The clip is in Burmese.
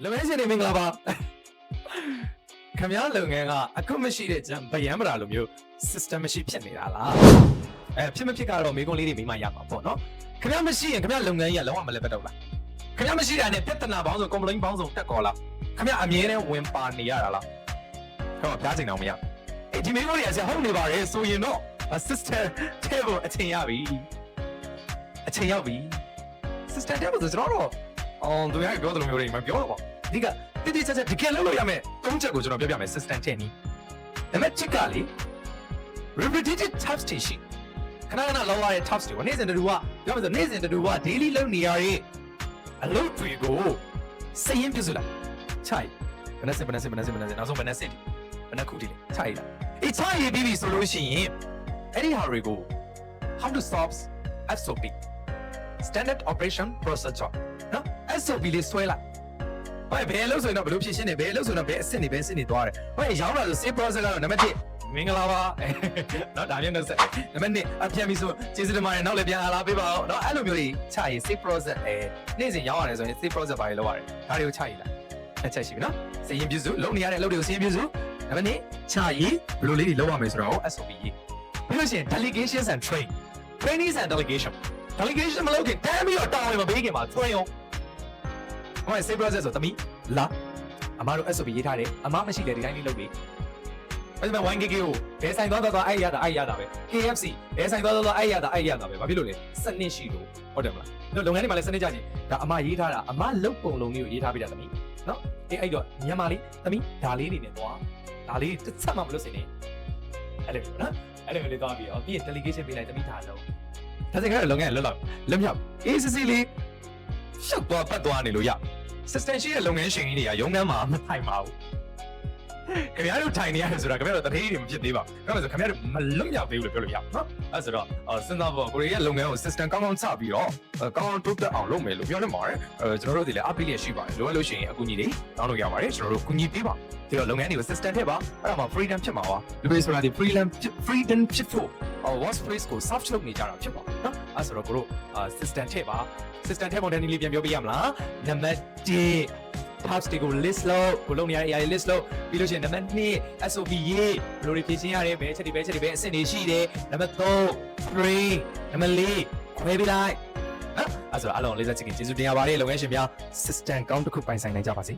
လုပ်ငန်းရှင်တွေမင်္ဂလာပါခင်ဗျားလုပ်ငန်းကအခုမရှိတဲ့ဗယံပရာလိုမျိုး system မရှိဖြစ်နေတာလားဖြစ်မဖြစ်ကတော့မိကုန်းလေးတွေမိမရမှာပေါ့နော်ခင်ဗျားမရှိရင်ခင်ဗျားလုပ်ငန်းကြီးကလုံးဝမလဲပတ်တော့လားခင်ဗျားမရှိတာနဲ့ပြဿနာပေါင်းစုံ complaint ပေါင်းစုံတက်ခေါ်လားခင်ဗျားအမြဲတမ်းဝင်ပါနေရတာလားခင်ဗျားပြားချိန်အောင်မရဒီမိကုန်းတွေကဆရာဟုတ်နေပါရဲ့ဆိုရင်တော့ system ထဲကိုအချိန်ရပြီအချိန်ရောက်ပြီ system ထဲကိုဆိုကျွန်တော်တော့သူများပြောတယ်လို့မျိုးတွေမပြောတော့ပါဒီကတိတိကျကျတကယ်လုပ်လို့ရမယ်၃ချက်ကိုကျွန်တော်ပြောပြမယ် system ထဲနီးဒါပေမဲ့ချက်ကလေ repetitive tasks တွေရှိခဏခဏလောက်ရတဲ့ tasks တွေနေ့စဉ်တူကပြောမယ်ဆိုနေ့စဉ်တူက daily လုပ်နေရတဲ့အလုပ်တွေကိုစည်ရင်ပြစုလိုက်ချိုက်ဘယ်နဲ့စစ်နောက်ဆုံးဘယ်နဲ့စစ်ဒီဘယ်နဲ့ခုဒီလေချိုက်လာအေးချိုက်ရပြီးပြီဆိုလို့ရှိရင်အဲ့ဒီဟာတွေကို how to solve SOP standard operation procedure နော် SOP လေးဆွဲလိုက်ဘယ်လို့ဆိုရင်တော့ဘယ်လိုဖြစ်ရှင်းနေဘယ်လို့ဆိုတော့ဘယ်အဆင့်နေသွားတယ်ရောင်းလာဆို save process ကတော့နံပါတ်1မင်္ဂလာပါနော်ဒါမျိုးနဲ့ဆက်နံပါတ်2အပြန်ပြီဆိုကျေးဇူးတင်ပါတယ်နောက်လည်းပြန်လာပေးပါအောင်နော်အဲ့လိုမျိုးကြီးချရေး save process နေ့စဉ်ရောင်းရတယ်ဆိုရင် save process ဘာတွေလုပ်ရတယ်ဒါတွေကိုချရေးလိုက်တစ်ချက်ရှိပြီနော်စည်ရင်ပြုစုလုပ်နေရတဲ့အလုပ်တွေကိုစည်ရင်ပြုစုနံပါတ်2ချရေးဘယ်လိုလေးတွေလုပ်ရမယ်ဆိုတော့ SOP ရေးပြီးလို့ရှိရင် delegations and trainings and delegation မလုပ်ခင်တမ်းပြီးတော့တောင်းရင်မပေးခင်မှာထွင်အောင်ဟို save process ဆိုသမီးလာအမတို့ SOP ရေးထားတယ်အမမရှိလေဒီတိုင်းလေးလုပ်ပြီအဲ့ဒါ 1GB ကိုဘယ်ဆိုင်သွားအဲ့ရတာပဲ KFC ဘယ်ဆိုင်သွားအဲ့ရတာပဲဘာဖြစ်လို့လဲစနစ်ရှိလို့ဟုတ်တယ်မလားတို့လုပ်ငန်းတွေမှာလည်းစနစ်ကြချင်းဒါအမရေးထားတာအမလုတ်ပုံလုံးလေးကိုရေးထားပြတာသမီးနော်အဲ့တော့မြန်မာလေးသမီးဒါလေးနေနဲ့သွားဒါလေးတစ်ချက်မှမလို့စင်နေအဲ့လိုနော်အဲ့လိုလေးသွားပြီးတော့ပြီးရင် delegation ပေးလိုက်သမီးထားတော့ဒါစင်ကတော့လုပ်ငန်းလွတ်မြောက် ACC လေးရှောက်သွားပတ်သွားနေလို့ရ system ရှိတဲ့လုပ်ငန်းရှင်ကြီးတွေကရုံးခန်းမှာမထိုင်ပါဘူးခင်ဗျားတို့ထိုင်နေရတယ်ဆိုတာခင်ဗျားတို့တတိယတွေမဖြစ်သေးပါဘူးဒါပေမဲ့ဆိုခင်ဗျားတို့မလွတ်မြောက်သေးဘူးလို့ပြောလို့ရနော်အဲ့ဆိုတော့စဉ်းစားဖို့ကိုရီးယားလုပ်ငန်းကို system ကောင်းကောင်းချပြီးတော့ကောင်းကောင်းတိုးတက်အောင်လုပ်မယ်လို့ပြောနေပါတယ်ကျွန်တော်တို့ဒီလည်းအပိလေးရှိပါတယ်လိုအပ်လို့ရှိရင်အကူအညီတွေတောင်းလို့ရပါတယ်ကျွန်တော်တို့ကူညီပေးပါဒီတော့လုပ်ငန်းတွေကို system ထည့်ပါအဲ့ဒါမှ freedom ဖြစ်မှာပါလူတွေဆိုတာဒီ freedom ဖြစ်ဖို့worst place ကို soft လုပ်နေကြတာဖြစ်ပါနော်အဲ့ဆိုတော့ကိုတို့ system ထည့်ပါ system ထည့်ပုံတန်းလေးပြန်ပြောပြရမလားနံပါတ်1 tasks တွေကို list လုပ်ကိုလုပ်နေရတဲ့အရာတွေ list လုပ်ပြီးလို့ရှိရင်နံပါတ်2 SOP ရေးဘယ်လိုတွေဖြည့်ရှင်းရတယ်ဘယ်အချက်တွေအဆင့်တွေရှိတယ်နံပါတ်3 နံပါတ်4ခွဲပေးလိုက်နော်အဲ့ဆိုတော့အားလုံးလေးစားချစ်ခင်ကျေးဇူးတင်ရပါတယ်လုပ်ငန်းရှင်များ system ကောင်းတစ်ခုပိုင်ဆိုင်နိုင်ကြပါစေ